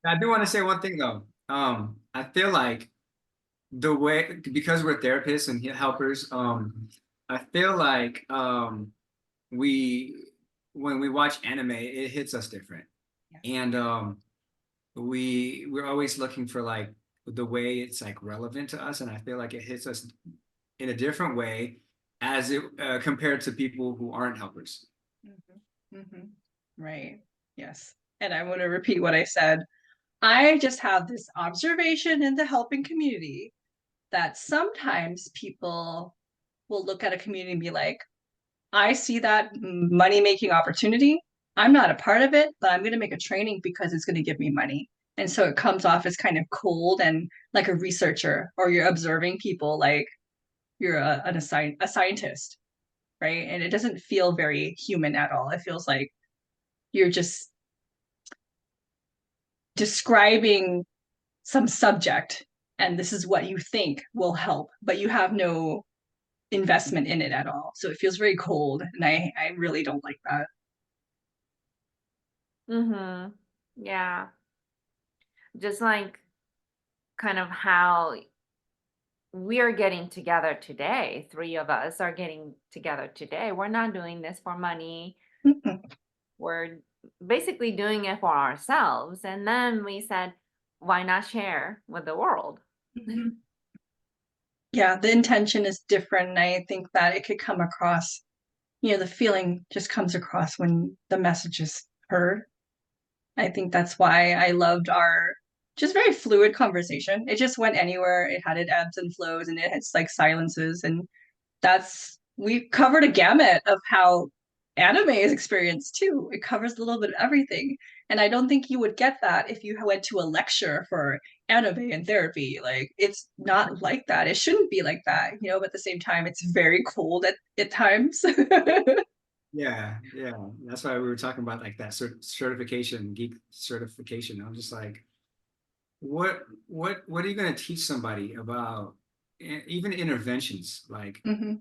I do want to say one thing though. I feel like the way because we're therapists and helpers, I feel like we when we watch anime, it hits us different, Yes. and we're always looking for like the way it's like relevant to us, and I feel like it hits us in a different way as it compared to people who aren't helpers. Right. Yes. And I want to repeat what I said. I just have this observation in the helping community that sometimes people will look at a community and be like, I see that money making opportunity. I'm not a part of it, but I'm going to make a training because it's going to give me money. And so it comes off as kind of cold and like a researcher, or you're observing people like you're a scientist, right? And it doesn't feel very human at all. It feels like you're just describing some subject and this is what you think will help, but you have no investment in it at all. So it feels very cold. And I really don't like that. Mm-hmm. Yeah. Just like kind of how we are getting together today. Three of us are getting together today. We're not doing this for money. We're basically doing it for ourselves. And then we said, why not share with the world? Yeah, the intention is different. And I think that it could come across, the feeling just comes across when the message is heard. I think that's why I loved our just very fluid conversation. It just went anywhere. It had its ebbs and flows and it has like silences. And we covered a gamut of how anime is experienced too. It covers a little bit of everything. And I don't think you would get that if you went to a lecture for anime and therapy. Like it's not like that. It shouldn't be like that, but at the same time, it's very cold at times. Yeah, yeah. That's why we were talking about like that certification, geek certification. I'm just like, what are you going to teach somebody about even interventions? Like, Mhm.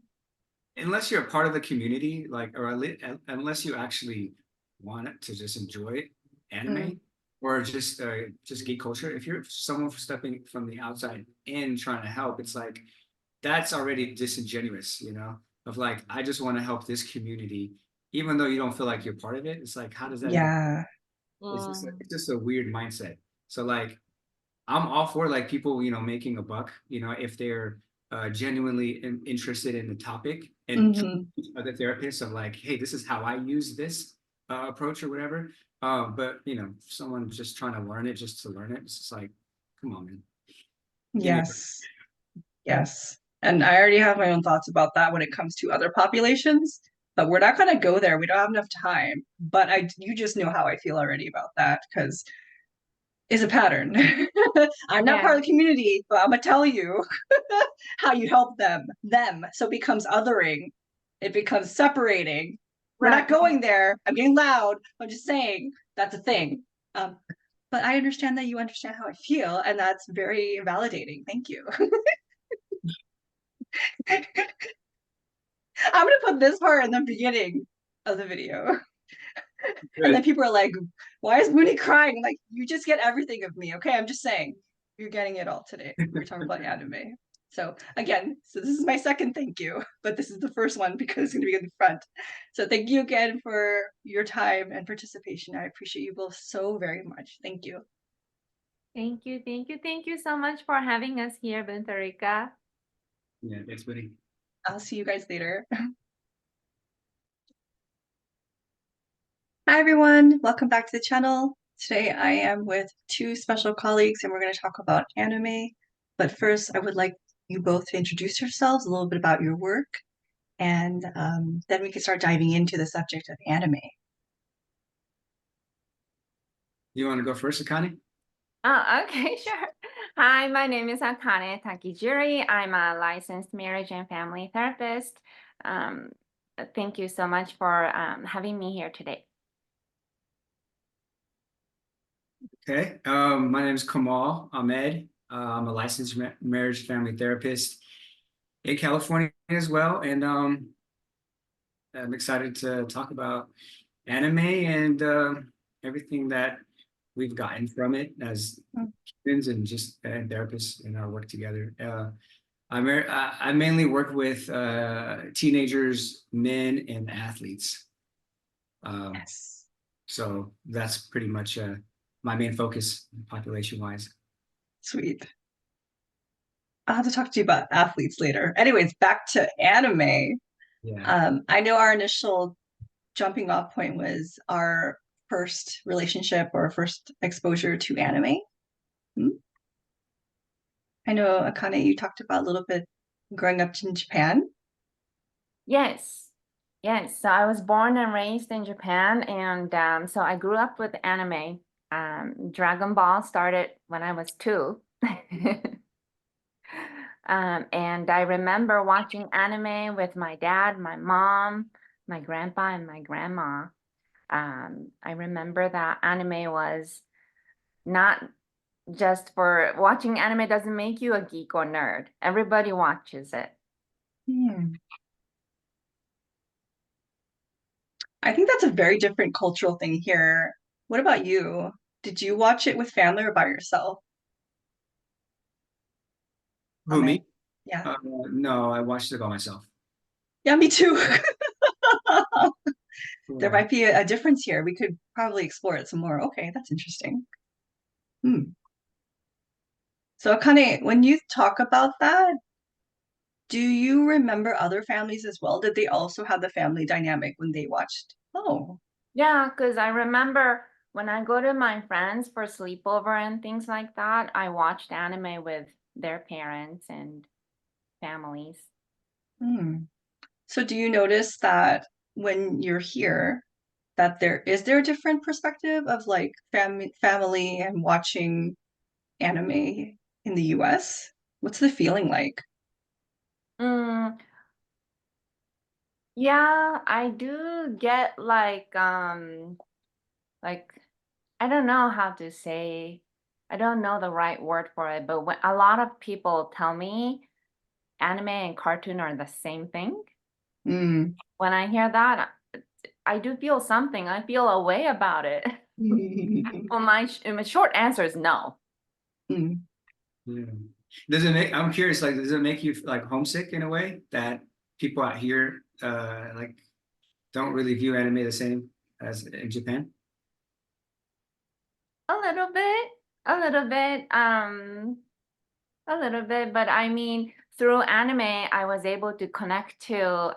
unless you're a part of the community, like, or unless you actually want it to just enjoy Mm. anime or just geek culture. If you're someone stepping from the outside in trying to help, it's like that's already disingenuous, of like, I just want to help this community, even though you don't feel like you're part of it. It's like, how does that even, Yeah. Mm. it's just a weird mindset. So like, I'm all for like people, making a buck, if they're genuinely interested in the topic and Hmm. other therapists of like, hey, this is how I use this approach or whatever. But someone just trying to learn it just to learn it, it's just like, come on, man, give me a break. Yes. Yes. And I already have my own thoughts about that when it comes to other populations, but we're not going to go there. We don't have enough time. But you just know how I feel already about that because it's a pattern. I'm not part Yeah. of the community, but I'm gonna tell you how you help them. So it becomes othering. It becomes separating. We're not Right. going there. I'm getting loud. I'm just saying that's a thing. Um, but I understand that you understand how I feel, and that's very validating. Thank you. I'm gonna put this part in the beginning of the video. And then Good. people are like, why is Mooney crying? I'm like, you just get everything of me, okay? I'm just saying, you're getting it all today. We're talking about anime. So again, this is my second thank you, but this is the first one because it's gonna be in the front. So thank you again for your time and participation. I appreciate you both so very much. Thank you. Thank you. Thank you. Thank you so much for having us here, Bentarika. Yeah, thanks, buddy. I'll see you guys later. Hi everyone, welcome back to the channel. Today I am with two special colleagues and we're going to talk about anime. But first, I would like you both to introduce yourselves, a little bit about your work, and then we can start diving into the subject of anime. You want to go first, Akane? Oh, okay, sure. Hi, my name is Akane Takijiri. I'm a licensed marriage and family therapist. Um, Thank you so much for having me here today. Okay. My name is Kamal Ahmed. I'm a licensed marriage family therapist in California as well, and I'm excited to talk about anime and everything that we've gotten from it as humans and just and therapists in our work together. I mainly work with teenagers, men, and athletes. Yes. So that's pretty much my main focus population-wise. Sweet. I'll have to talk to you about athletes later. Anyways, back to anime. Yeah. I know our initial jumping off point was our first relationship or first exposure to anime. I know, Akane, you talked about a little bit growing up in Japan. Yes. Yes. So I was born and raised in Japan, and so I grew up with anime. Dragon Ball started when I was 2. And I remember watching anime with my dad, my mom, my grandpa, and my grandma. I remember that anime was not just for watching anime doesn't make you a geek or nerd. Everybody watches it. I think that's a very different cultural thing here. What about you? Did you watch it with family or by yourself? Who, me? Yeah. No, I watched it by myself. Yeah, me too. There Yeah. might be a difference here. We could probably explore it some more. Okay, that's interesting. So, Akane, when you talk about that, do you remember other families as well? Did they also have the family dynamic when they watched? Oh, Yeah, because I remember when I go to my friends for sleepover and things like that, I watched anime with their parents and families. So do you notice that when you're here, that there a different perspective of like family and watching anime in the US? What's the feeling like? Mm, yeah, I do get like I don't know how to say, I don't know the right word for it, but when a lot of people tell me anime and cartoon are the same thing, Mm. when I hear that, I do feel something. I feel a way about it. Well, my short answer is no. Mm. Yeah. Does it make, I'm curious, like, does it make you like homesick in a way that people out here like don't really view anime the same as in Japan? A little bit, a little bit, a little bit, but I mean, through anime, I was able to connect to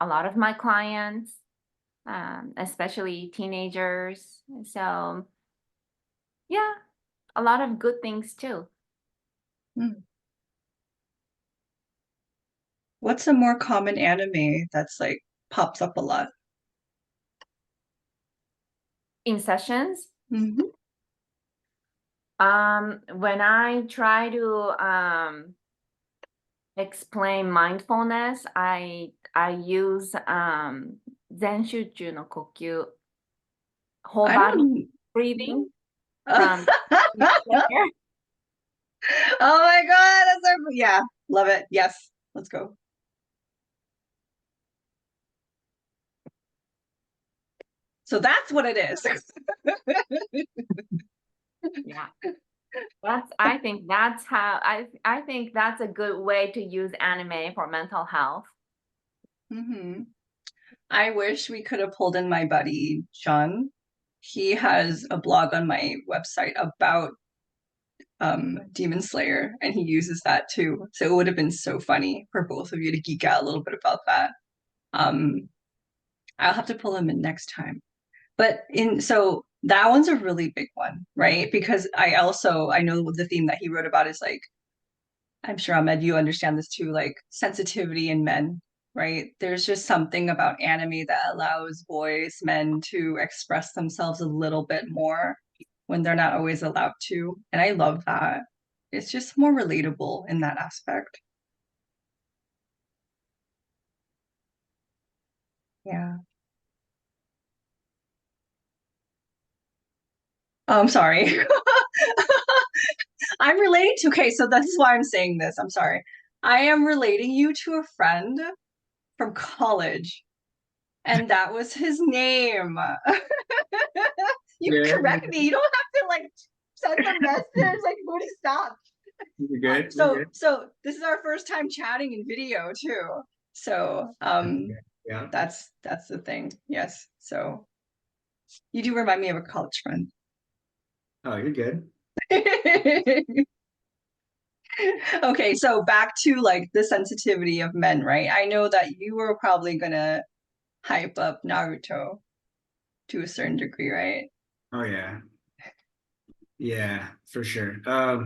a lot of my clients, especially teenagers. So, yeah, a lot of good things too. What's a more common anime that's like pops up a lot? In sessions, Mm-hmm. when I try to explain mindfulness, I use Zenshuju no Kokyu, whole I body don't. breathing Oh from here. my God, that's so, yeah, love it. Yes, let's go. So that's what it is. Yeah. I think that's how I think that's a good way to use anime for mental health. I wish we could have pulled in my buddy Gian. He has a blog on my website about Demon Slayer, and he uses that too. So it would have been so funny for both of you to geek out a little bit about that. I'll have to pull him in next time. But so that one's a really big one, right? Because I know the theme that he wrote about is like, I'm sure Ahmed, you understand this too, like sensitivity in men, right? There's just something about anime that allows boys, men to express themselves a little bit more when they're not always allowed to. And I love that. It's just more relatable in that aspect. Yeah. Oh, I'm sorry. I'm relating to, okay, so this is why I'm saying this. I'm sorry. I am relating you to a friend from college, and that was his name. You Yeah. correct me. You don't have to like send a message like, Woody, stop. You're good. You're good. So this is our first time chatting in video too. So Yeah. that's the thing. Yes. So you do remind me of a college friend. Oh, you're good. Okay, so back to like the sensitivity of men, right? I know that you were probably gonna hype up Naruto to a certain degree, right? Oh yeah. Yeah, for sure. Yeah,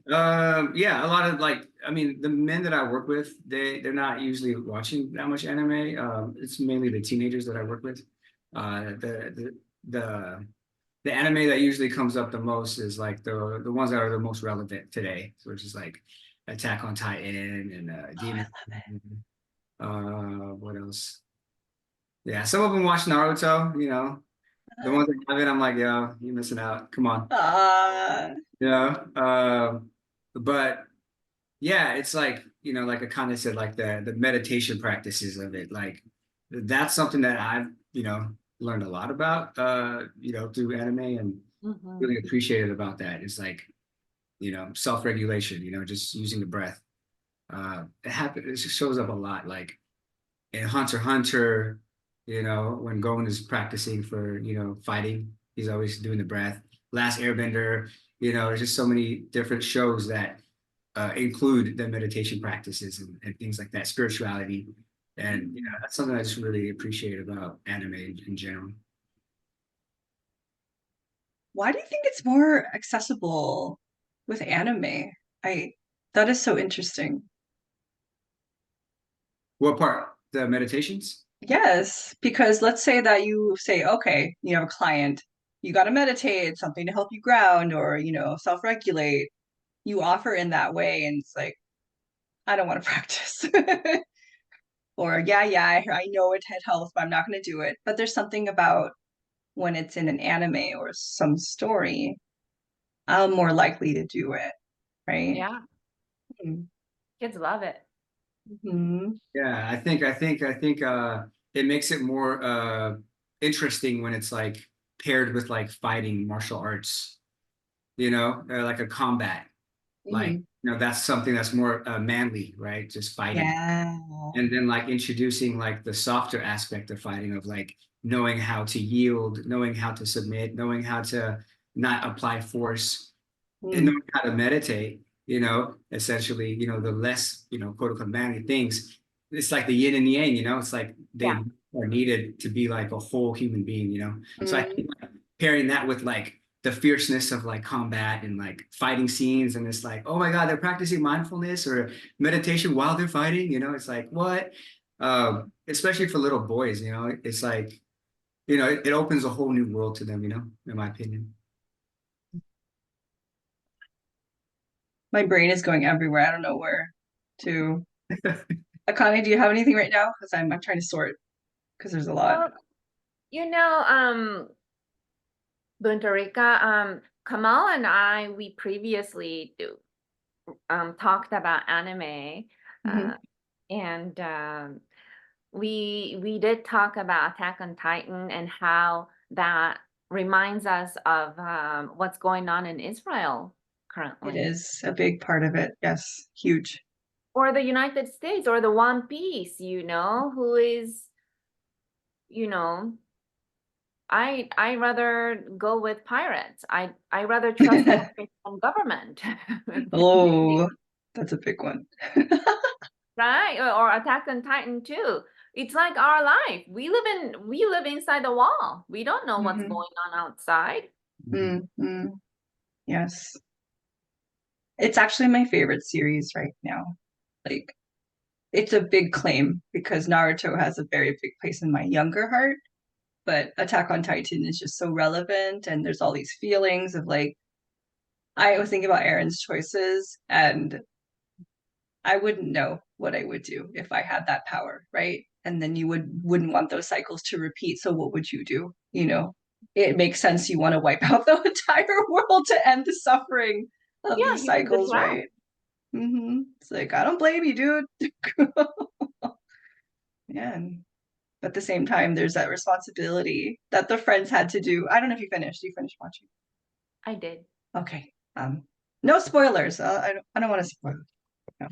a lot of like, I mean, the men that I work with, they're not usually watching that much anime. It's mainly the teenagers that I work with. The the anime that usually comes up the most is like the ones that are the most relevant today, which is like Attack on Titan and Oh, I Demon. love it. What else? Yeah, some of them watch Naruto, you know. The ones that have it, I'm like, yo, you're missing out. Come on. Uh, You know? But yeah, it's like, you know, like Akane said, like the meditation practices of it. Like that's something that I've, you know, learned a lot about you know, through anime and really appreciated about that. It's like, you know, self-regulation, you know, just using the breath. It shows up a lot. Like in Hunter x Hunter, you know, when Gon is practicing for, you know, fighting, he's always doing the breath. Last Airbender, you know, there's just so many different shows that include the meditation practices and things like that, spirituality. And you know, that's something I just really appreciate about anime in general. why do you think it's more accessible with anime? I that is so interesting. What part? The meditations? Yes, because let's say that you say, okay, you have a client, you got to meditate, something to help you ground or, self-regulate. You offer in that way, and it's like, I don't want to practice. Or, yeah, I know it helps, but I'm not going to do it. But there's something about when it's in an anime or some story, I'm more likely to do it, right? Yeah, kids love it. Mm-hmm. Yeah, I think it makes it more interesting when it's like paired with like fighting martial arts, you know, like a combat. Like, Mm-hmm. you know, that's something that's more manly, right? Just fighting. Yeah. And then like introducing like the softer aspect of fighting of like knowing how to yield, knowing how to submit, knowing how to not apply force, and Mm. knowing how to meditate, you know, essentially, you know, the less, you know, quote unquote manly things. It's like the yin and the yang, you know, it's like Yeah. they are needed to be like a whole human being, you know. So I Mm. think like, pairing that with like the fierceness of like combat and like fighting scenes, and it's like, oh my God, they're practicing mindfulness or meditation while they're fighting, you know, it's like what? Especially for little boys, you know, it's like, you know, it opens a whole new world to them, you know, in my opinion. My brain is going everywhere. I don't know where to. Akane, do you have anything right now? Because I'm trying to sort because there's a lot. Well, Buntarika, Kamal and I, we previously talked about anime, Mm-hmm. and we did talk about Attack on Titan and how that reminds us of what's going on in Israel It currently, is a big part of it. Yes, huge. or the United States, or the One Piece, who is, you know, I rather go with pirates. I rather trust the American government. Oh, that's a big one. Right? Or Attack on Titan too. It's like our life. We live inside the wall. We don't know what's Mm-hmm. going on outside. Mm-hmm. Yes. It's actually my favorite series right now. Like, it's a big claim because Naruto has a very big place in my younger heart, but Attack on Titan is just so relevant, and there's all these feelings of like, I was thinking about Aaron's choices, and I wouldn't know what I would do if I had that power, right? And then you wouldn't want those cycles to repeat. So what would you do? It makes sense you want to wipe out the entire world to end the suffering of Yeah, these you would as cycles, well. right? It's like, I don't blame you, dude. Yeah. But at the same time, there's that responsibility that the friends had to do. I don't know if you finished. You finished watching? I did. Okay. No spoilers. I don't want to spoil it. No.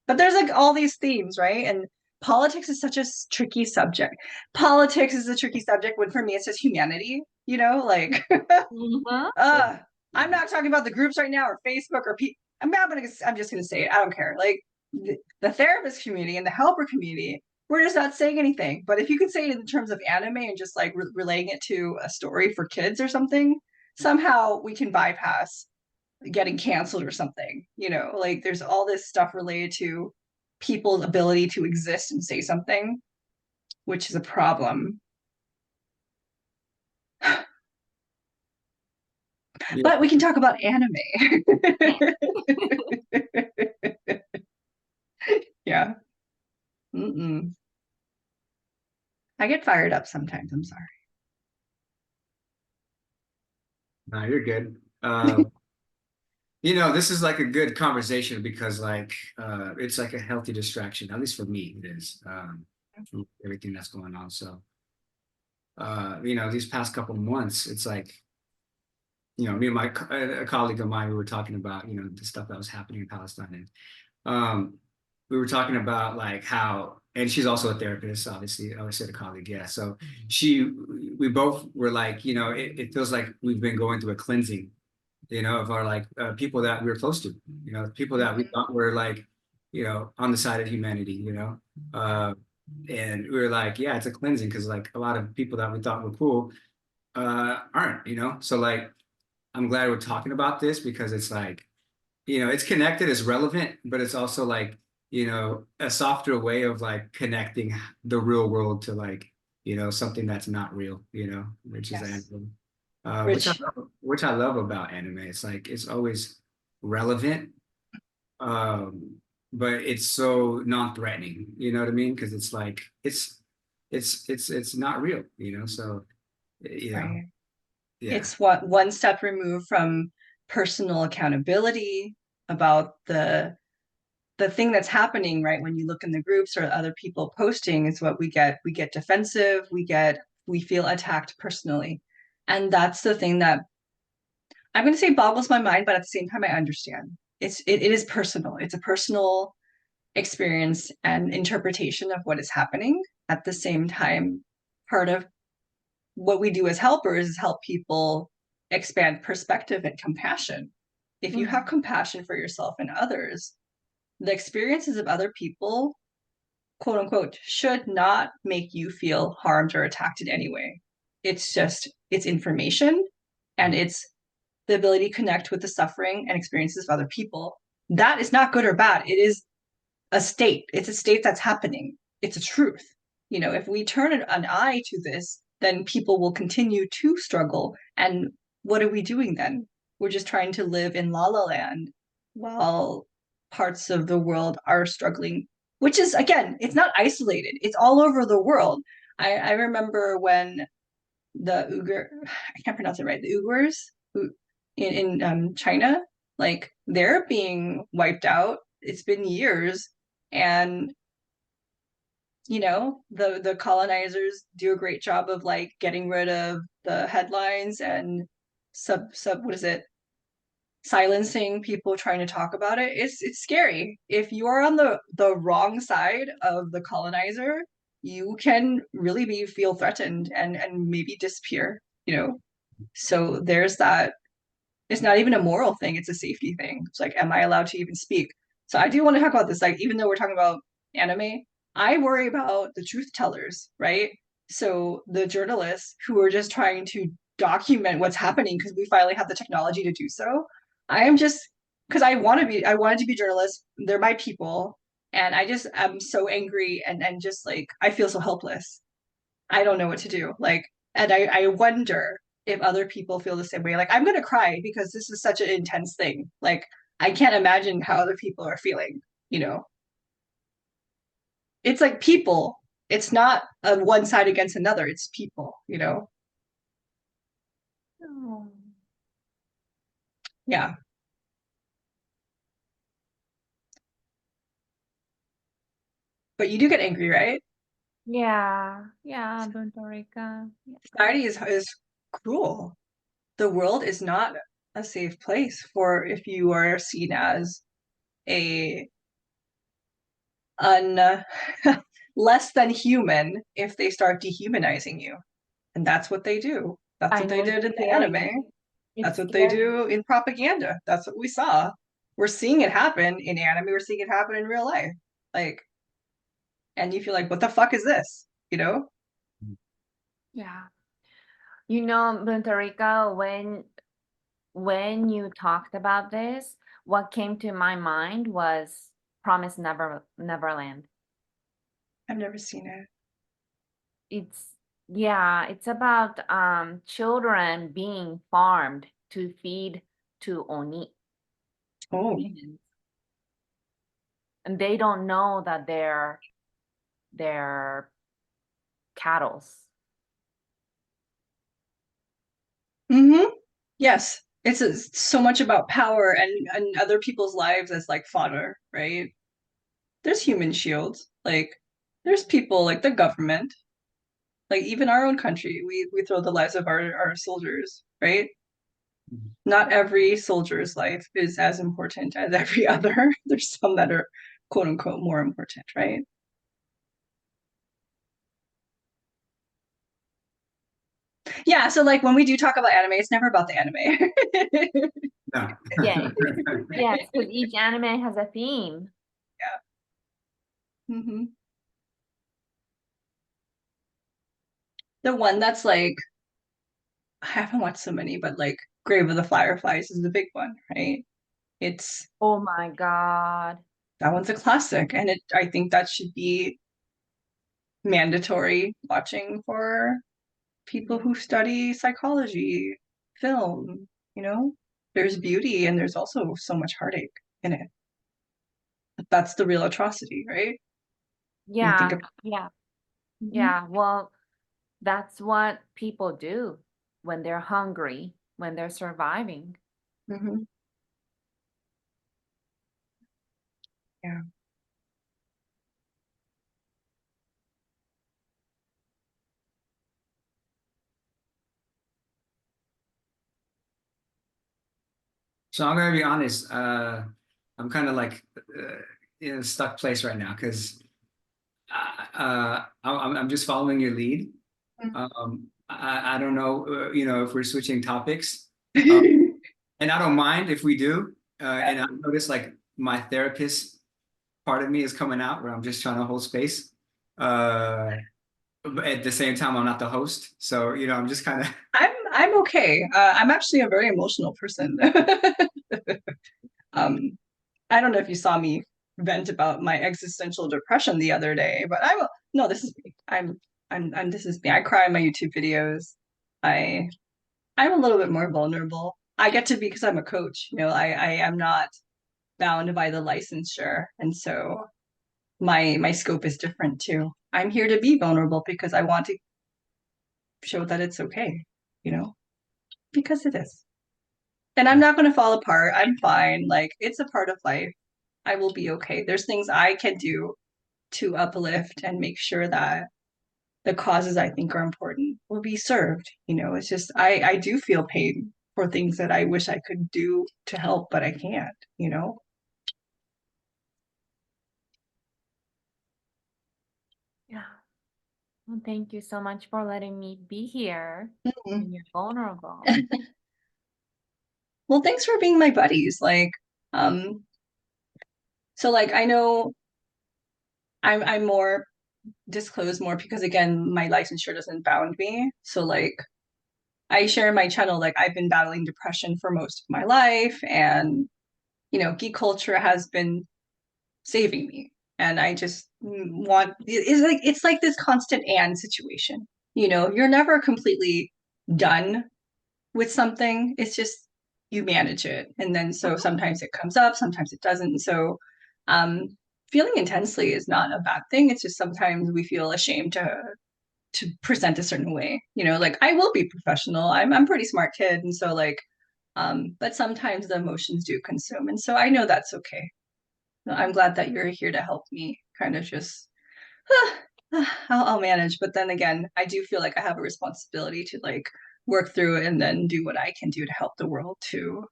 But there's like all these themes, right? And politics is such a tricky subject. Politics is a tricky subject when for me it's just humanity, you know, like Mhm. I'm not talking about the groups right now or Facebook or I'm just gonna say it. I don't care. Like the therapist community and the helper community, we're just not saying anything. But if you could say it in terms of anime and just like relaying it to a story for kids or something, somehow we can bypass getting canceled or something, you know, like there's all this stuff related to people's ability to exist and say something, which is a problem. Yeah. But we can talk about anime. Yeah. Mm-mm. I get fired up sometimes. I'm sorry. No, you're good. You know, this is like a good conversation because like it's like a healthy distraction, at least for me it is, from everything that's going on. So you know, these past couple of months, it's like, you know, me and a colleague of mine, we were talking about, you know, the stuff that was happening in Palestine. And we were talking about like how, and she's also a therapist, obviously. I always said a colleague, yeah. So we both were like, you know, it feels like we've been going through a cleansing, you know, of our like people that we were close to, you know, people that we thought were like, you know, on the side of humanity, you know. And we were like, yeah, it's a cleansing because like a lot of people that we thought were cool aren't, you know. So like I'm glad we're talking about this because it's like, you know, it's connected, it's relevant, but it's also like, you know, a softer way of like connecting the real world to like, you know, something that's not real, you know, which is Yes. anime. Rich. Which I love about anime. It's like it's always relevant, um, but it's so non-threatening. You know what I mean? Because it's like it's not real. You know, so you know, Right. yeah. It's what one step removed from personal accountability about the thing that's happening, right? When you look in the groups or other people posting is what we get defensive, we feel attacked personally. And that's the thing that I'm going to say boggles my mind, but at the same time I understand. It is personal. It's a personal experience and interpretation of what is happening. At the same time, part of what we do as helpers is help people expand perspective and compassion. If you have compassion for yourself and others, the experiences of other people, quote unquote, should not make you feel harmed or attacked in any way. It's just, it's information and it's the ability to connect with the suffering and experiences of other people. That is not good or bad. It is a state. It's a state that's happening. It's a truth. You know, if we turn an eye to this, then people will continue to struggle. And what are we doing then? We're just trying to live in la la land while parts of the world are struggling, which is, again, it's not isolated, it's all over the world. I remember when the I can't pronounce it right, the Uyghurs in China, like they're being wiped out. It's been years, and you know the colonizers do a great job of like getting rid of the headlines and sub what is it, silencing people trying to talk about it. It's scary. If you are on the wrong side of the colonizer, you can really be feel threatened and maybe disappear, you know. So there's that. It's not even a moral thing, it's a safety thing. It's like, am I allowed to even speak? So I do want to talk about this. Like, even though we're talking about anime, I worry about the truth tellers, right? So the journalists who are just trying to document what's happening because we finally have the technology to do so. I am just because I wanted to be a journalist. They're my people. And I just am so angry and just like I feel so helpless. I don't know what to do. Like, and I wonder if other people feel the same way. Like, I'm gonna cry because this is such an intense thing. Like, I can't imagine how other people are feeling, you know. It's like people. It's not a one side against another, it's people, you know. Oh. Yeah. But you do get angry, right? Yeah, Puerto Rico. Society is cruel. The world is not a safe place for if you are seen as a un less than human if they start dehumanizing you. And that's what they do. That's I what know they it's did in the scary. anime. That's It's what they scary. do in propaganda. That's what we saw. We're seeing it happen in anime. We're seeing it happen in real life. Like, and you feel like, what the fuck is this? You know? Yeah. You know, Puerto Rico, when you talked about this, what came to my mind was Promise Neverland. I've never seen it. It's yeah, it's about children being farmed to feed to Oni Oh. humans. And they don't know that they're cattles. Mm-hmm. Yes. It's so much about power and other people's lives as like fodder, right? There's human shields. Like there's people like the government, like even our own country, we throw the lives of our soldiers, right? Mhm. Not every soldier's life is as important as every other. There's some that are quote unquote more important, right? Yeah, so like when we do talk about anime, it's never about the anime. No. Yeah. Yes, because each anime has a theme. hmm The one that's like, I haven't watched so many, but like Grave of the Fireflies is the big one, right? It's Oh my God. that one's a classic, and it I think that should be mandatory watching for people who study psychology, film, you know? There's beauty and there's also so much heartache in it. That's the real atrocity, right? You think Yeah, of yeah, Mhm. yeah. Well, that's what people do when they're hungry, when they're surviving. Mhm. Yeah. So I'm gonna be honest. I'm kind of like in a stuck place right now because I'm just following your lead. I don't know, if we're switching topics, uh, and I don't mind if we do. And I notice like my therapist part of me is coming out where I'm just trying to hold space. But at the same time, I'm not the host, so I'm just kind of. I'm okay. I'm actually a very emotional person. um, I don't know if you saw me vent about my existential depression the other day, but I'm no, this is me. I'm this is me. I cry in my YouTube videos. I I'm a little bit more vulnerable. I get to be because I'm a coach. I am not bound by the licensure, and so my scope is different too. I'm here to be vulnerable because I want to show that it's okay, you know, because it is. And I'm not going to fall apart. I'm fine. Like it's a part of life. I will be okay. There's things I can do to uplift and make sure that the causes I think are important will be served. It's just I do feel pain for things that I wish I could do to help, but I can't, you know? Yeah. Well, thank you so much for letting me be here Mhm. when you're vulnerable. Well, thanks for being my buddies. Um, so like I know I'm more disclosed more because again, my licensure doesn't bound me. So like I share in my channel, like I've been battling depression for most of my life, and geek culture has been saving me. And I just want it's like this constant and situation. You're never completely done with something. It's just you manage it. And then so sometimes it comes up, sometimes it doesn't. So um feeling intensely is not a bad thing. It's just sometimes we feel ashamed to present a certain way. Like I will be professional. I'm pretty smart kid. And so like but sometimes the emotions do consume. And so I know that's okay. I'm glad that you're here to help me kind of just I'll manage. But then again, I do feel like I have a responsibility to like work through it and then do what I can do to help the world too.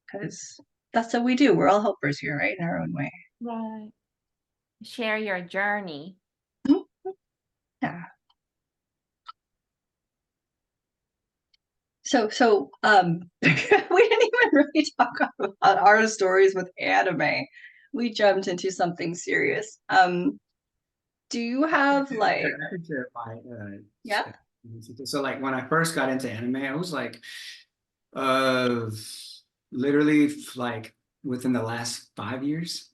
Because that's what we do. We're all helpers here, right? In our own way. Right. Share your journey. Yeah. So we didn't even really talk about our stories with anime. We jumped into something serious. Do you have like, I could share my yeah? so like when I first got into anime, I was like uh literally like within the last 5 years.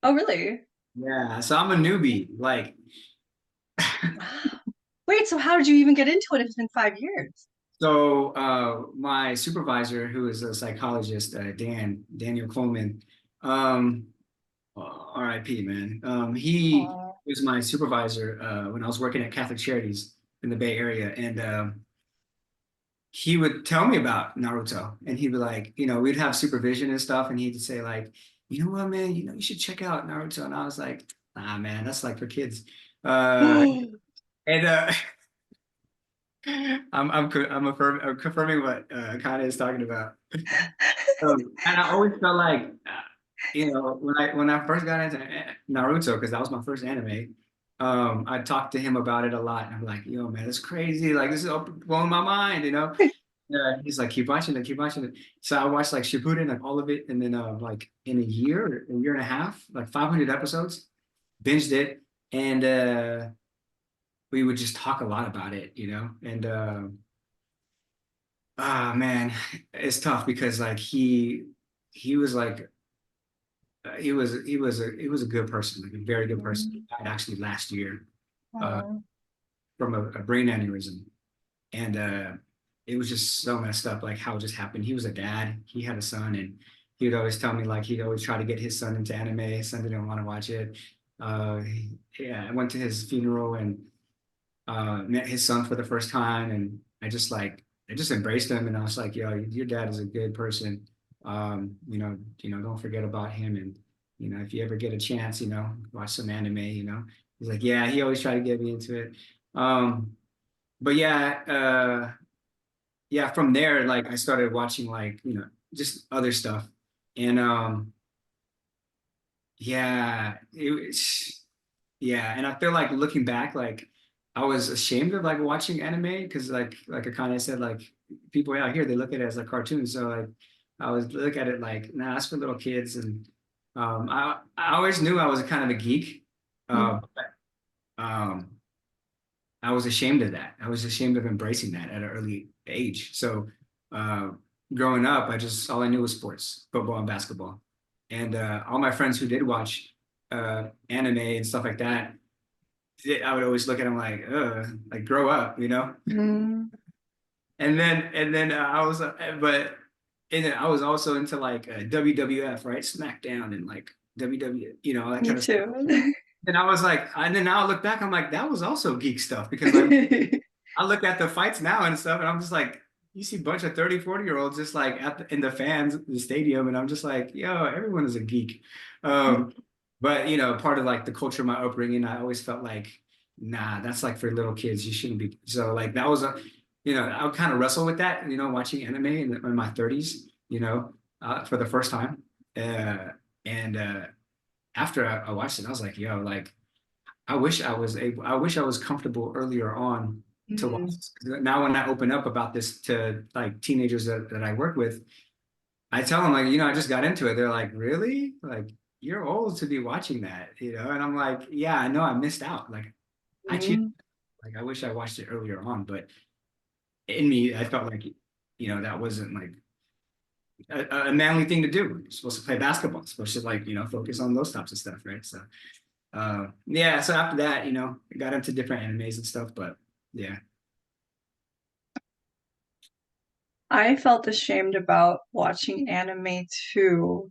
Oh, really? Yeah, so I'm a newbie. Like Wait, so how did you even get into it if it's been 5 years? so my supervisor, who is a psychologist, Daniel Coleman, um RIP, man. He Aw. was my supervisor when I was working at Catholic Charities in the Bay Area, and he would tell me about Naruto, and he'd be like, we'd have supervision and stuff, and he'd say like, you know what, man, you should check out Naruto, and I was like, nah, man, that's like for kids. And I'm confirming what Akane is talking about. And I always felt like, when I first got into Naruto, because that was my first anime, I talked to him about it a lot, and I'm like, yo, man, it's crazy. Like this is blowing my mind. Yeah, he's like, keep watching it, keep watching it. So I watched like Shippuden, like all of it, and then like in a year and a half, like 500 episodes, binged it, and we would just talk a lot about it. And ah man, it's tough because like he was like he was a good person, like a very good person. He died actually last year uh, Aw. from a brain aneurysm, and it was just so messed up, like how it just happened. He was a dad, he had a son, and he would always tell me like he'd always try to get his son into anime. His son didn't want to watch it. Yeah, I went to his funeral and met his son for the first time, and I just embraced him, and I was like, yo, your dad is a good person. Don't forget about him, and if you ever get a chance, watch some anime. He's like, yeah, he always tried to get me into it. But yeah, yeah, from there, like I started watching like, just other stuff. And yeah, and I feel like looking back, like I was ashamed of like watching anime because like I kind of said, like people out here they look at it as a cartoon. So like I was look at it like, nah, that's for little kids. And I always knew I was kind of a geek. But, I was ashamed of that. I was ashamed of embracing that at an early age. So uh, growing up, all I knew was sports, football and basketball. And all my friends who did watch anime and stuff like that, I would always look at them like grow up. Mm. And then and then I was also into like WWF, right? SmackDown and like WW, all that Me kind of stuff. too. And I was like, and then now I look back, I'm like, that was also geek stuff because like I look at the fights now and stuff, and I'm just like, you see a bunch of 30, 40-year-olds just like in the fans, the stadium, and I'm just like, yo, everyone is a geek. But part of like the culture of my upbringing, I always felt like, nah, that's like for little kids. You shouldn't be. So like that was I would kind of wrestle with that, watching anime in my 30s, for the first time. And after I watched it, I was like, yo, like I wish I was comfortable earlier on to watch Mm. this. Now when I open up about this to like teenagers that I work with, I tell them like, I just got into it. They're like, really? Like, you're old to be watching that. And I'm like, yeah, I know I missed out. Like I cheated. Mm. Like I wish I watched it earlier on, but in me, I felt like, that wasn't like a manly thing to do. You're supposed to play basketball, supposed to like, focus on those types of stuff, right? So yeah, so after that, I got into different animes and stuff, but yeah. I felt ashamed about watching anime too.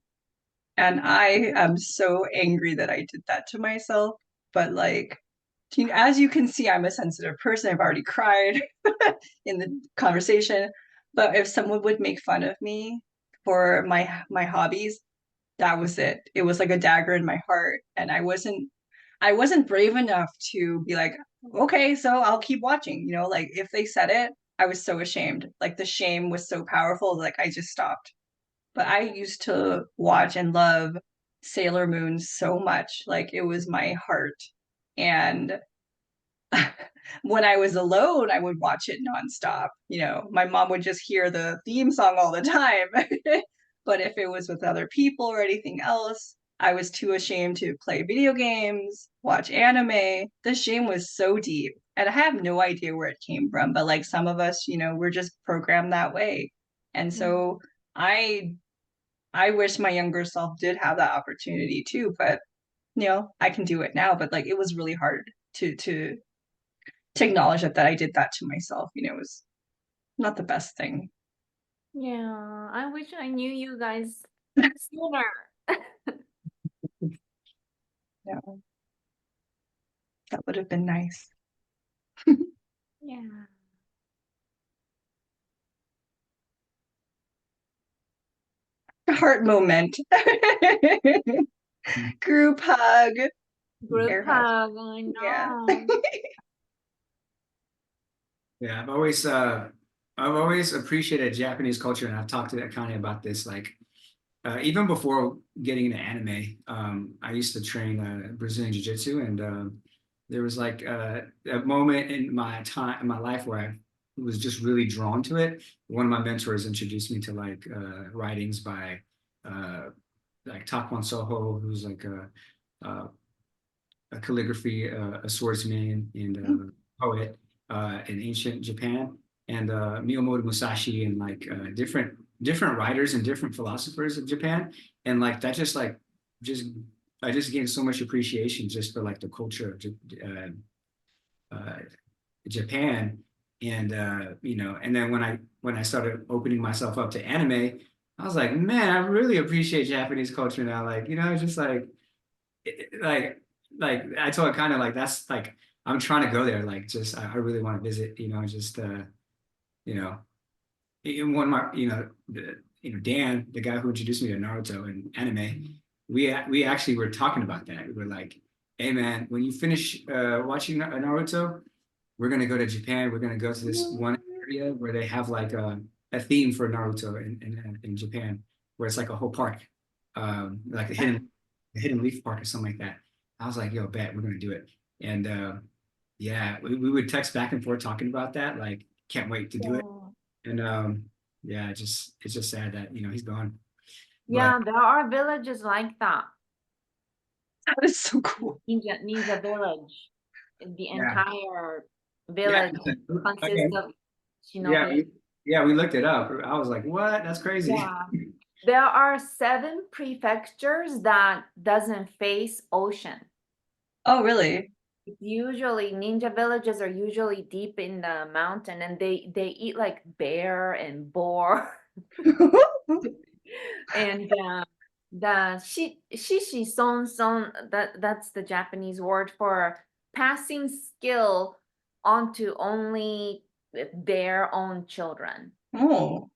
And I am so angry that I did that to myself. But like, as you can see, I'm a sensitive person. I've already cried in the conversation. But if someone would make fun of me for my hobbies, that was it. It was like a dagger in my heart, and I wasn't I wasn't brave enough to be like, okay, so I'll keep watching, you know, like if they said it, I was so ashamed. Like the shame was so powerful, like I just stopped. But I used to watch and love Sailor Moon so much. Like it was my heart. And when I was alone, I would watch it nonstop. You know, my mom would just hear the theme song all the time. But if it was with other people or anything else, I was too ashamed to play video games, watch anime. The shame was so deep. And I have no idea where it came from, but like some of us, you know, we're just programmed that way. And so I I wish my younger self did have that opportunity too, but you know, I can do it now. But like it was really hard to acknowledge that I did that to myself. You know, it was not the best thing. Yeah, I wish I knew you guys sooner. Yeah, that would have been nice. Yeah. Heart moment. Group hug. Group Air hug. hug, I Yeah. know. Yeah, I've always appreciated Japanese culture, and I've talked to Akane about this. Like, even before getting into anime, I used to train Brazilian Jiu-Jitsu, and there was like a moment in my life where I was just really drawn to it. One of my mentors introduced me to like writings by uh, like Takwon Soho, who's like a calligraphy, a swordsman, and poet in ancient Japan, and Miyamoto Musashi, and like different writers and different philosophers of Japan, and like that just I just gained so much appreciation just for like the culture of uh, Japan, and you know, and then when I started opening myself up to anime, I was like, man, I really appreciate Japanese culture now. Like, you know, it's just like like I told kind of like that's like I'm trying to go there. Like just I really want to visit. You know, just you know, in one of my Dan, the guy who introduced me to Naruto and anime, we actually were talking about that. We were like, hey man, when you finish watching Naruto, we're gonna go to Japan. We're gonna go to this one area where they have like a theme for Naruto in Japan, where it's like a whole park, like a hidden leaf park or something like that. I was like, yo, bet we're gonna do it. And yeah, we would text back and forth talking about that. Like, can't wait to do it. Yeah. And yeah, it's just sad that he's gone. But Yeah, there are villages like that. That is so cool. Ninja village. The yeah, entire yeah, village okay, consists of yeah, shinobi. we looked it up. I was like, what? That's crazy. Yeah. There are 7 prefectures that doesn't face ocean. Oh, really? Usually ninja villages are usually deep in the mountain, and they eat like bear and boar. And the shishi son son, that's the Japanese word for passing skill onto only their own children. Oh,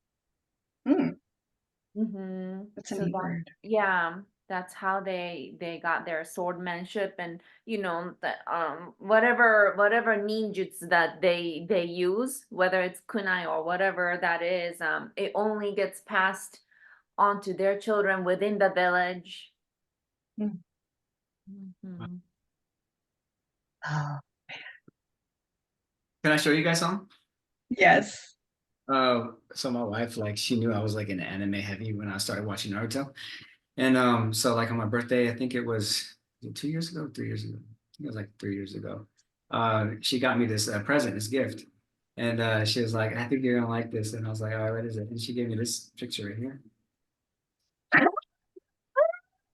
hmm, that's a So neat that, word. yeah, that's how they got their swordmanship, and the whatever ninjutsu that they use, whether it's kunai or whatever that is, it only gets passed onto their children within the village. Hmm. Mhm. Oh, Can I show you guys something? yes. So my wife, like, she knew I was like an anime heavy when I started watching Naruto. And so like on my birthday, I think it was 2 years ago, 3 years ago. I think it was like 3 years ago. She got me this present, this gift. And she was like, I think you're gonna like this. And I was like, oh, what is it? And she gave me this picture right here.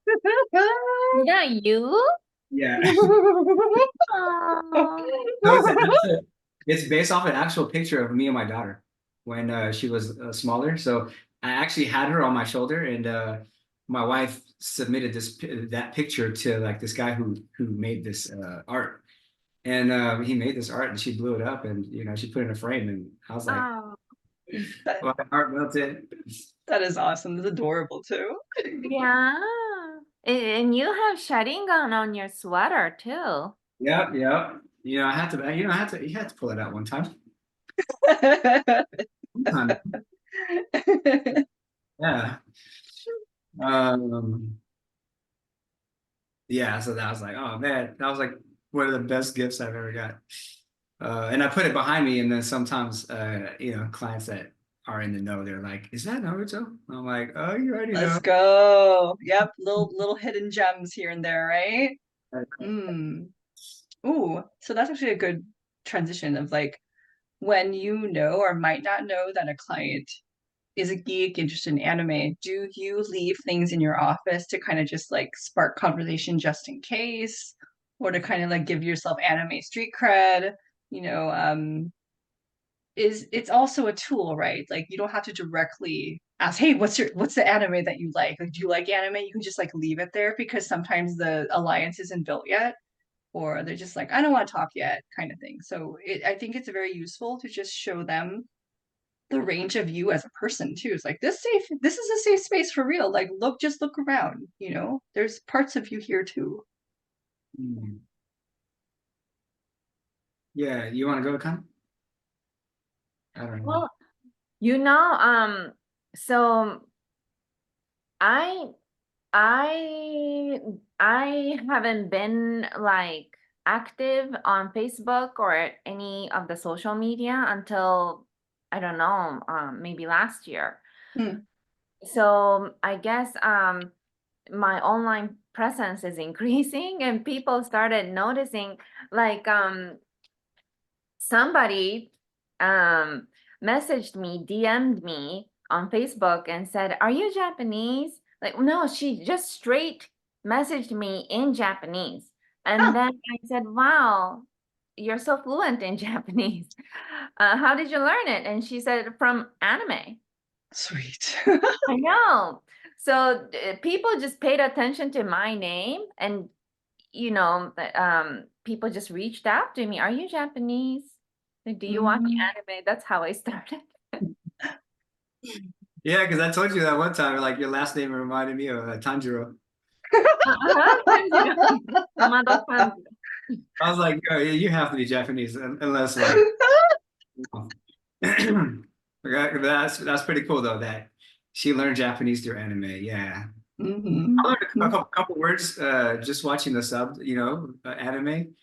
Is that you? Yeah. Oh, No, it's based off an actual picture of me and my daughter when she was smaller. So I actually had her on my shoulder, and my wife submitted that picture to like this guy who made this art, and he made this art, and she blew it up, and she put it in a frame, and I was like, oh, That, my heart melted. that is awesome. That's adorable too. yeah. And you have Sharingan on your sweater too. Yep, yep. You know, I had to. You know, you had to pull it out one time. One time. Yeah. Um. Yeah. So that was like, oh man, that was like one of the best gifts I've ever got. And I put it behind me, and then sometimes, you know, clients that are in the know, they're like, "Is that Naruto?" I'm like, "Oh, you already Let's know." go. Yep, little hidden gems here and there, right? Mm. Ooh, so that's actually a good transition of like when you know or might not know that a client is a geek interested in anime, do you leave things in your office to kind of just like spark conversation just in case, or to kind of like give yourself anime street cred? You know, it's also a tool, right? Like you don't have to directly ask, hey, what's the anime that you like? Like, do you like anime? You can just like leave it there because sometimes the alliance isn't built yet, or they're just like, I don't want to talk yet, kind of thing. So I think it's very useful to just show them the range of you as a person too. It's like this is a safe space for real. Like just look around, you know, there's parts of you here too. Mm. Yeah, you want to go, Con? I don't know. Well, you know, so I I I haven't been like active on Facebook or any of the social media until I don't know, maybe last year. Hmm. So I guess my online presence is increasing and people started noticing like somebody um messaged me, DM'd me on Facebook and said, "Are you Japanese?" Like, no, she just straight messaged me in Japanese. And Oh, then I said, "Wow, you're so fluent in Japanese. How did you learn it?" And she said, "From anime." sweet. I know. So people just paid attention to my name and people just reached out to me. Are you Japanese? Like, do you watch Mhm. anime? That's how I started. Yeah, because I told you that one time, like your last name reminded me of Tanjiro. Tanjiro. Amado Tanjiro. I was like, "Oh, you have to be Japanese, unless like." Okay, that's pretty cool though that she learned Japanese through anime. Yeah, I Mhm. learned a couple words just watching the sub, you know, anime.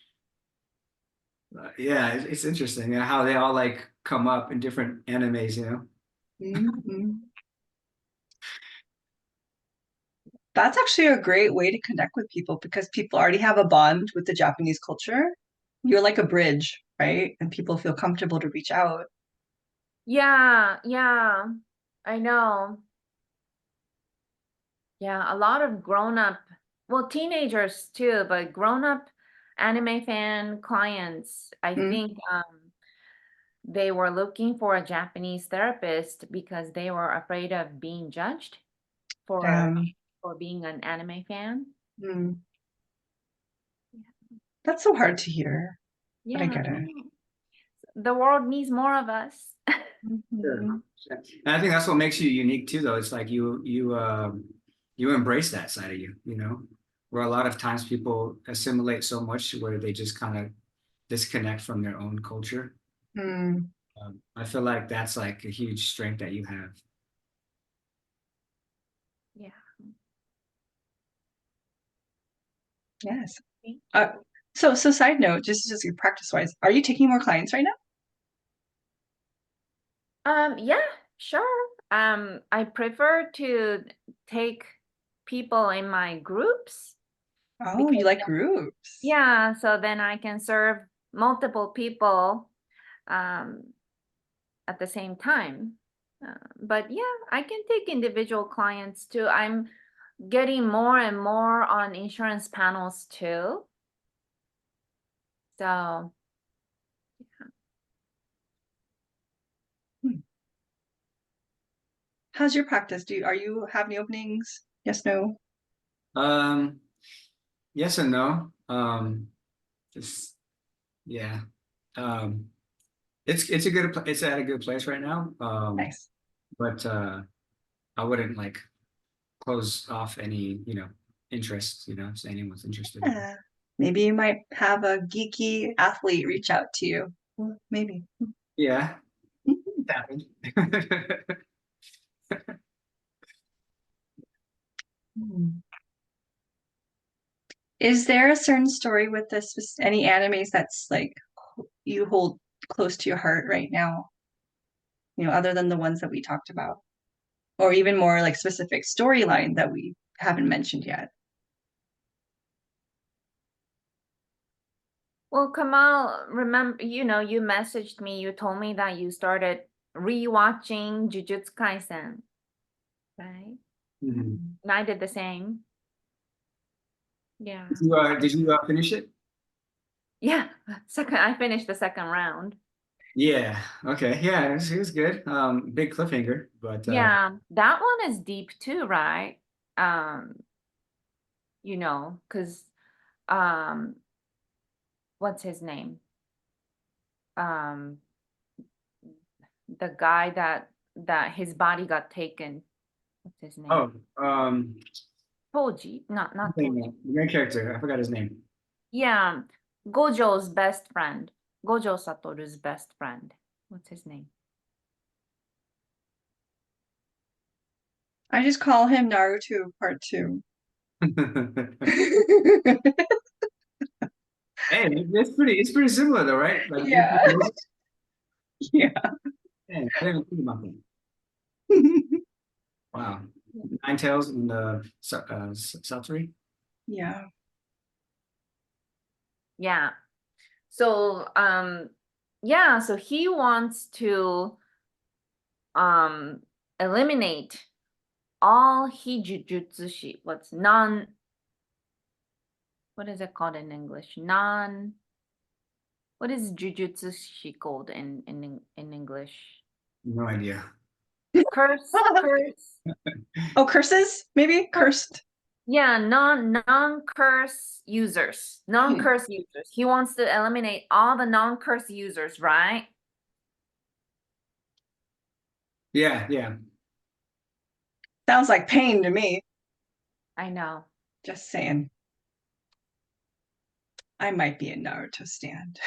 Yeah, it's interesting how they all like come up in different animes, you know. Mhm. That's actually a great way to connect with people because people already have a bond with the Japanese culture. You're like a bridge, right? And people feel comfortable to reach out. Yeah, yeah, I know. Yeah, a lot of grown up, well, teenagers too, but grown up anime fan clients, I Mm. think they were looking for a Japanese therapist because they were afraid of being judged for Damn. for being an anime fan. Mm. That's so hard to hear, but I Yeah, get it. the world needs more of us. Sure. Mhm. And I think that's what makes you unique too, though. It's like you embrace that side of you, you know, where a lot of times people assimilate so much where they just kind of disconnect from their own culture. Mm. I feel like that's like a huge strength that you have. Yeah. Yes. Thank Uh, you. so side note, just your practice wise, are you taking more clients right now? Yeah, sure. I prefer to take people in my groups Oh, because you like groups. yeah, so then I can serve multiple people um at the same time. But yeah, I can take individual clients too. I'm getting more and more on insurance panels too. So Hmm. How's your practice? Are you have any openings? Yes, no. Um, yes and no. Just yeah. Um, it's a it's at a good place right now. Nice. But I wouldn't like close off any, you know, interest, you know, if anyone's interested. Maybe you might have a geeky athlete reach out to you. Well, maybe. Yeah, it happened. Is there a certain story with this, any animes that's like you hold close to your heart right now? You know, other than the ones that we talked about, or even more like specific storyline that we haven't mentioned yet. Well, Kamal, remember, you know, you messaged me, you told me that you started rewatching Jujutsu Kaisen, right? Mhm. And I did the same. Yeah. Did you finish it? Yeah. I finished the second round. Yeah. Okay. Yeah, it was good. Big cliffhanger, but Yeah, that one is deep too, right? Um, you know, because um, what's his name? Um, the guy that his body got taken. What's his name? oh, Toji, not Toji. the main character, I forgot his name. Yeah, Gojo's best friend. Gojo Satoru's best friend. What's his name? I just call him Naruto Part 2. Hey, it's pretty similar though, right? Like, Yeah. Yeah. man, I didn't even think about that. Wow. Nine Tails and the Satsuri. Yeah. Yeah. So yeah, so he wants to eliminate all hijujutsushi. What is it called in English? What is jujutsushi called in English? No idea. Curse. Oh, curses? Maybe? Cursed. Yeah, non-curse users. Non-curse users. He wants to eliminate all the non-curse users, right? Yeah, yeah. Sounds like pain to me. I know. Just saying. I might be a Naruto stand.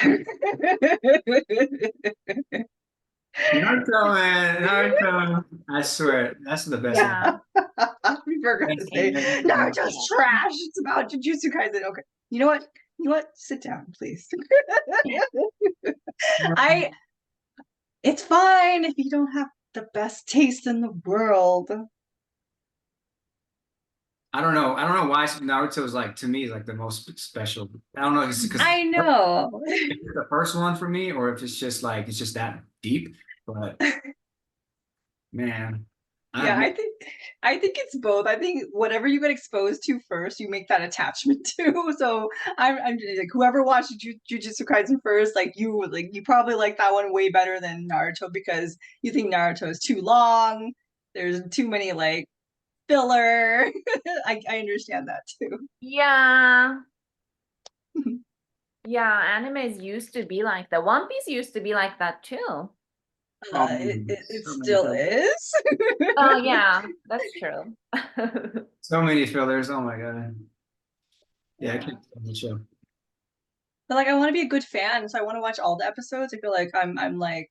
Naruto, man, Naruto. I swear, that's the best. Yeah. We forgot to say Naruto's trash. It's about Jujutsu Kaisen. Okay. You know what? You know what? Sit down, please. It's fine if you don't have the best taste in the world. I don't know. I don't know why Naruto is like to me like the most special. I don't know if it's because I know. it's the first one for me, or if it's just like it's just that deep. But man, Yeah, I I think it's both. I think whatever you get exposed to first, you make that attachment to. So I'm just, like whoever watched Jujutsu Kaisen first, like you probably like that one way better than Naruto because you think Naruto is too long. There's too many like filler. I understand that too. Yeah. Yeah, animes used to be like that. One Piece used to be like that too. It so many still is. Oh yeah, that's true. so many fillers. Oh my god. Yeah, I Yeah. can't stand the show. But like I want to be a good fan, so I want to watch all the episodes. I feel like I'm like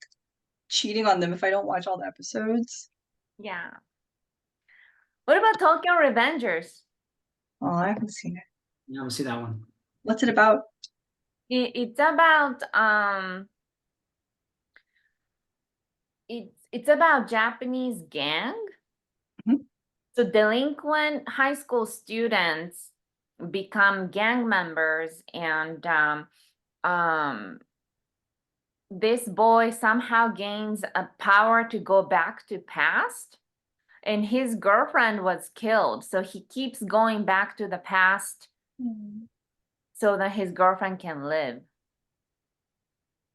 cheating on them if I don't watch all the episodes. Yeah. What about Tokyo Revengers? Oh, I haven't seen it. Yeah, we'll see that one. What's it about? It's about it's about Japanese gang. Mhm. So delinquent high school students become gang members, and this boy somehow gains a power to go back to past, and his girlfriend was killed, so he keeps going back to the past so that his girlfriend can live.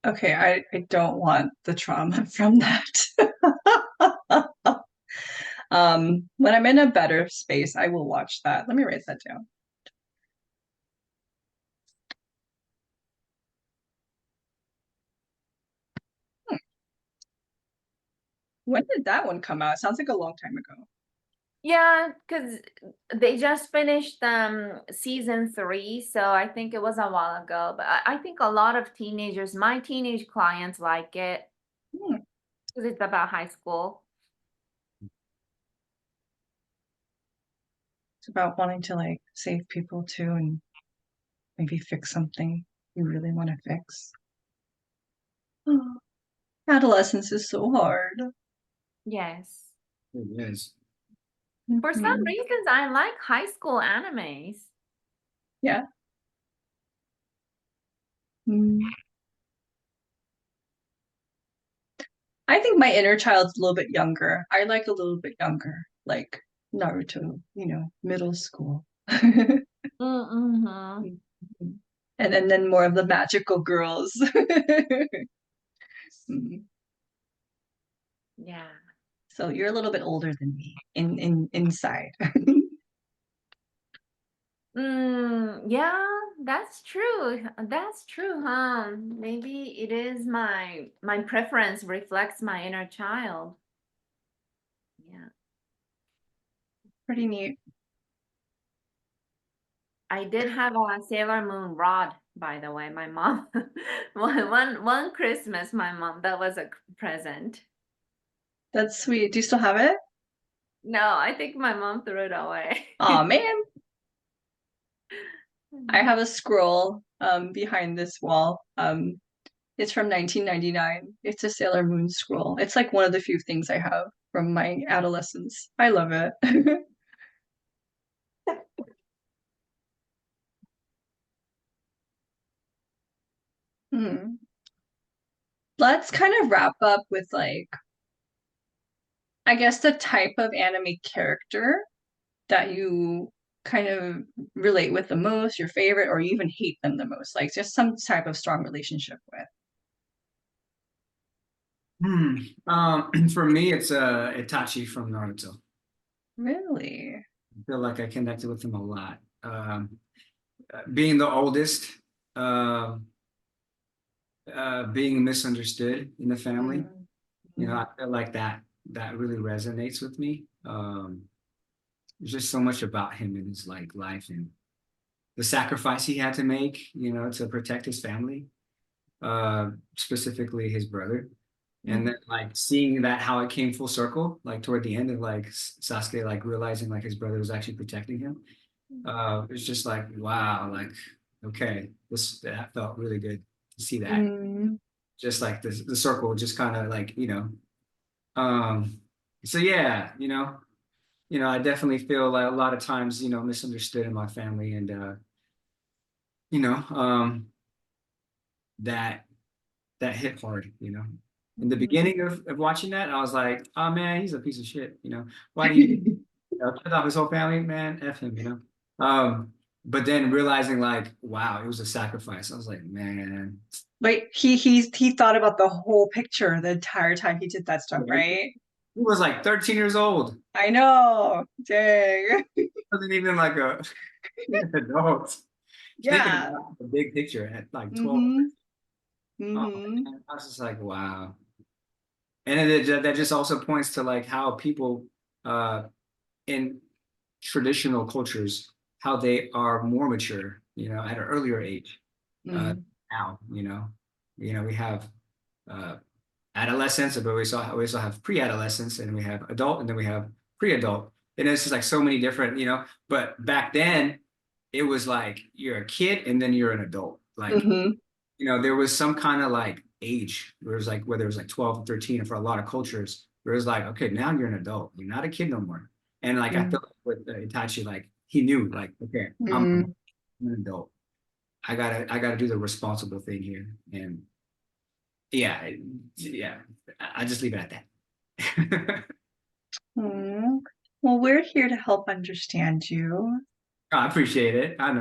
Okay, I don't want the trauma from that. When I'm in a better space, I will watch that. Let me write that down. When did that one come out? Sounds like a long time ago. Yeah, because they just finished season 3, so I think it was a while ago. But I think a lot of teenagers, my teenage clients, like it Hmm. because it's about high school. It's about wanting to like save people too and maybe fix something you really want to fix. Oh, adolescence is so hard. Yes. It is. For some Mhm. reasons, I like high school animes. Yeah. Mm. I think my inner child's a little bit younger. I like a little bit younger, like Naruto, middle school. Mm-hmm. And then more of the magical girls. Mm. Yeah. So you're a little bit older than me in inside. Yeah, that's true. That's true, huh? Maybe it is my preference reflects my inner child. Yeah. Pretty neat. I did have a Sailor Moon rod, by the way. My mom, one Christmas, my mom, that was a present. That's sweet. Do you still have it? No, I think my mom threw it away. Oh man. I have a scroll behind this wall. It's from 1999. It's a Sailor Moon scroll. It's like one of the few things I have from my adolescence. I love it. Hmm. Let's kind of wrap up with like, I guess the type of anime character that you kind of relate with the most, your favorite, or you even hate them the most, like just some type of strong relationship with. For me, it's Itachi from Naruto. Really? I feel like I connected with him a lot. Being the oldest, uh, being misunderstood in the family, Mm-hmm. I feel like that really resonates with me. There's just so much about him in his like life and the sacrifice he had to make, to protect his family, specifically his brother. And then like seeing that how it came full circle, like toward the end of like Sasuke like realizing like his brother was actually protecting him. It was just like wow, like okay, that felt really good to see that. Mm-hmm. Just like the circle, just kind of like Um, so yeah, I definitely feel like a lot of times misunderstood in my family, and you know that that hit hard. In the beginning of watching that, I was like, oh man, he's a piece of shit. Why do you cut off his whole family, man? F him. But then realizing like, wow, it was a sacrifice. I was like, man. Wait, he thought about the whole picture the entire time he did that stuff, He right? was like 13 years old. I know. Dang. Wasn't even like a adult. Thinking Yeah. about the big picture at like 12. Mm-hmm. Oh, Mm-hmm. man, I was just like, wow. And that just also points to like how people uh, in traditional cultures, how they are more mature, at an earlier age. Uh, Mm-hmm. Now, we have uh, adolescence, but we also have pre-adolescence, and we have adult, and then we have pre-adult. And it's just like so many different, but back then it was like you're a kid and then you're an adult. Like, Mm-hmm. there was some kind of like age where it was like whether it was like 12 or 13, and for a lot of cultures, where it was like, okay, now you're an adult. You're not a kid no more. And like I feel like with Itachi, like he knew, like, okay, I'm Mm-hmm. an adult. I gotta do the responsible thing here. And yeah, yeah. I just leave it at that. Mm-hmm. Well, we're here to help understand you. I appreciate it. I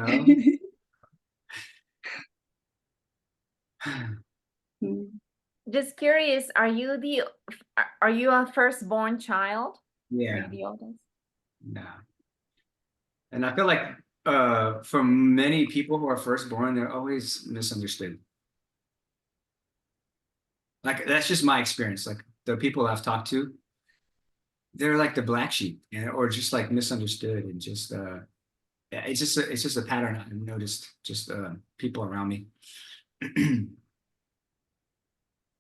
know. Just curious, are you a firstborn child? Are Yeah, you the oldest? no. And I feel like for many people who are firstborn, they're always misunderstood. Like that's just my experience. Like the people I've talked to, they're like the black sheep, or just like misunderstood, and just yeah, it's just a pattern I've noticed, just people around me.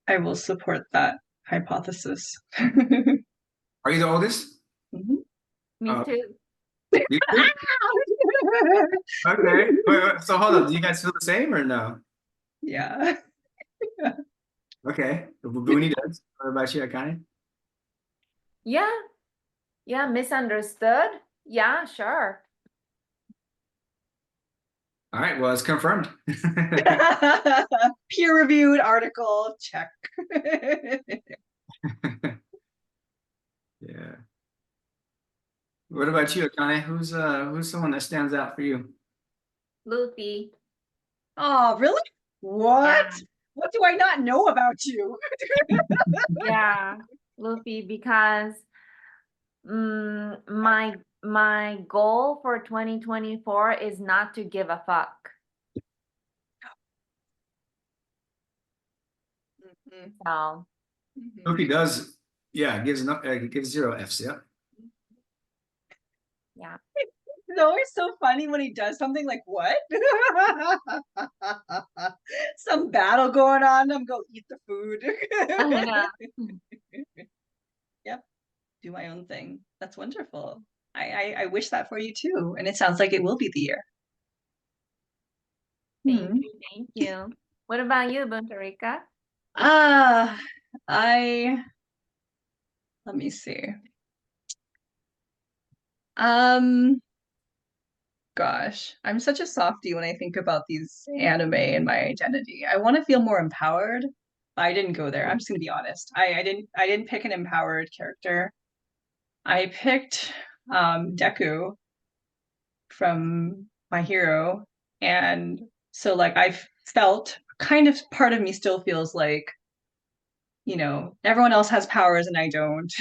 I will support that hypothesis. Are you the oldest? Mhm. Me Oh, too. you too? Okay. Wait, so hold on. Do you guys feel the same or no? Yeah. Okay. Booney does. What about you, Akane? Yeah. Yeah. Misunderstood. Yeah, sure. All right. Well, it's confirmed. Peer-reviewed article, check. Yeah. What about you, Akane? Who's someone that stands out for you? Luffy. Oh, really? What? Yeah. What do I not know about you? Yeah. Luffy, because my goal for 2024 is not to give a fuck. Mhm, So mhm. Luffy does. Yeah, gives no, gives 0 Fs. Yep. yeah. It's always so funny when he does something like, what? Some battle going on. I'm go eat the food. I know. Yep. Do my own thing. That's wonderful. I wish that for you too. And it sounds like it will be the year. Thank Hmm. you. Thank you. What about you, Buntarika? Ah, I let me see. Um, gosh, I'm such a softie when I think about these anime and my identity. I want to feel more empowered, but I didn't go there. I'm just gonna be honest. I didn't pick an empowered character. I picked Deku from My Hero, and so like I felt kind of part of me still feels like, everyone else has powers and I don't.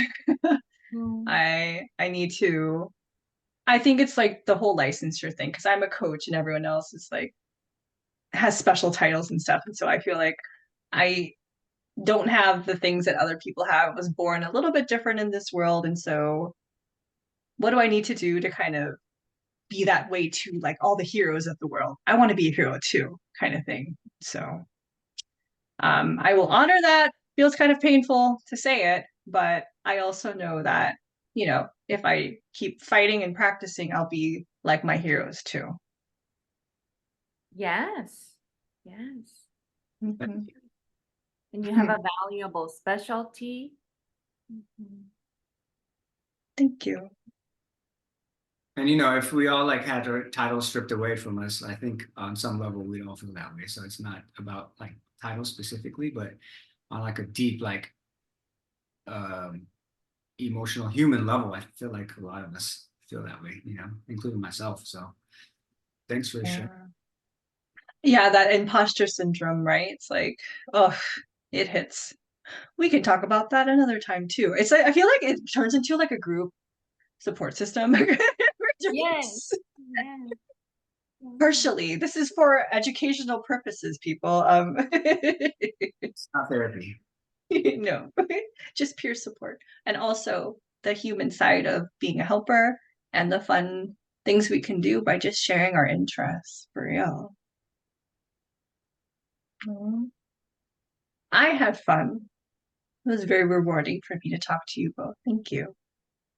Mm. I need to. I think it's like the whole licensure thing because I'm a coach and everyone else is like has special titles and stuff, and so I feel like I don't have the things that other people have. I was born a little bit different in this world, and so what do I need to do to kind of be that way to like all the heroes of the world? I want to be a hero too, kind of thing. So I will honor that. Feels kind of painful to say it, but I also know that, if I keep fighting and practicing, I'll be like my heroes too. Yes. Yes. Mhm. And you have a valuable specialty. Mhm. Thank you. And if we all like had our titles stripped away from us, I think on some level we'd all feel that way. So it's not about like titles specifically, but on like a deep like um emotional human level, I feel like a lot of us feel that way, including myself. So thanks for sharing. Yeah. Yeah, that imposter syndrome, right? It's like, oh, it hits. We can talk about that another time too. It's like I feel like it turns into like a group support system. We're doing Yes. this Yes. Yes. partially. This is for educational purposes, people. It's not therapy. No, just peer support. And also the human side of being a helper and the fun things we can do by just sharing our interests for real. Mhm. I had fun. It was very rewarding for me to talk to you both. Thank you.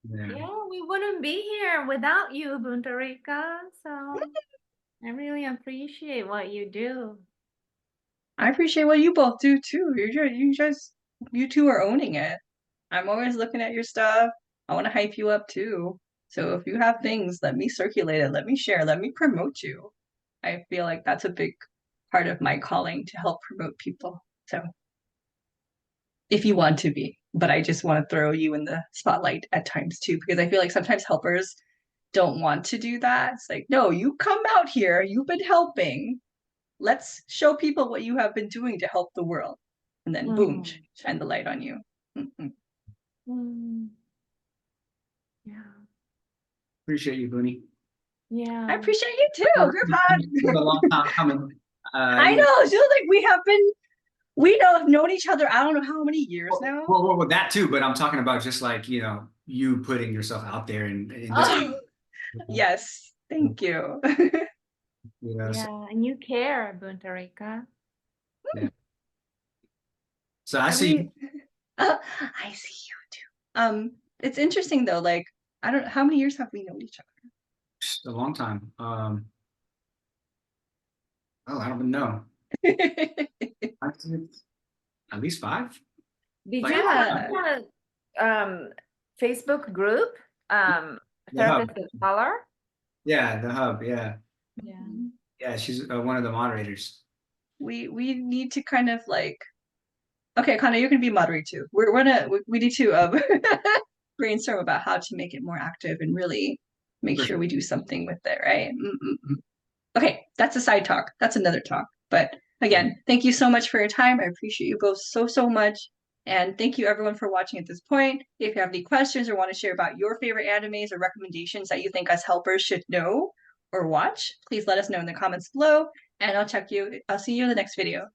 Yeah. Yeah, we wouldn't be here without you, Buntarika. So I really appreciate what you do. I appreciate what you both do too. You two are owning it. I'm always looking at your stuff. I want to hype you up too. So if you have things, let me circulate it, let me share, let me promote you. I feel like that's a big part of my calling to help promote people. So if you want to be, but I just want to throw you in the spotlight at times too, because I feel like sometimes helpers don't want to do that. It's like, no, you come out here, you've been helping. Let's show people what you have been doing to help the world. And then boom, Mm. shine the light on you. Mm-mm. Mm. Yeah. Appreciate you, Booney. I Yeah. appreciate you too. Group hug. It's been a long time coming. I know. It feels like we have been We have known each other, I don't know how many years now. Well, that too, but I'm talking about just like, you know, you putting yourself out there in this, Oh, yes, thank you. you know, so, Yeah, and you care, Bunta Rica. yeah. So I I see mean, I see you too. It's interesting though, like, I don't, how many years have we known each a long time. Oh, I don't even know. other? I think at least 5. Did Like, you Yeah. join a Facebook group? the hub. Therapist of Color? Yeah, the hub. Yeah. Yeah. Yeah, she's one of the moderators. We need to kind of like, okay, Connor, you're gonna be moderator too. We're gonna we need to brainstorm about how to make it more active and really make For sure sure. we do something with it, right? Okay, that's a side talk. That's another talk. But again, thank you so much for your time. I appreciate you both so, so much. And thank you everyone for watching at this point. If you have any questions or want to share about your favorite animes or recommendations that you think us helpers should know or watch, please let us know in the comments below. And I'll see you in the next video.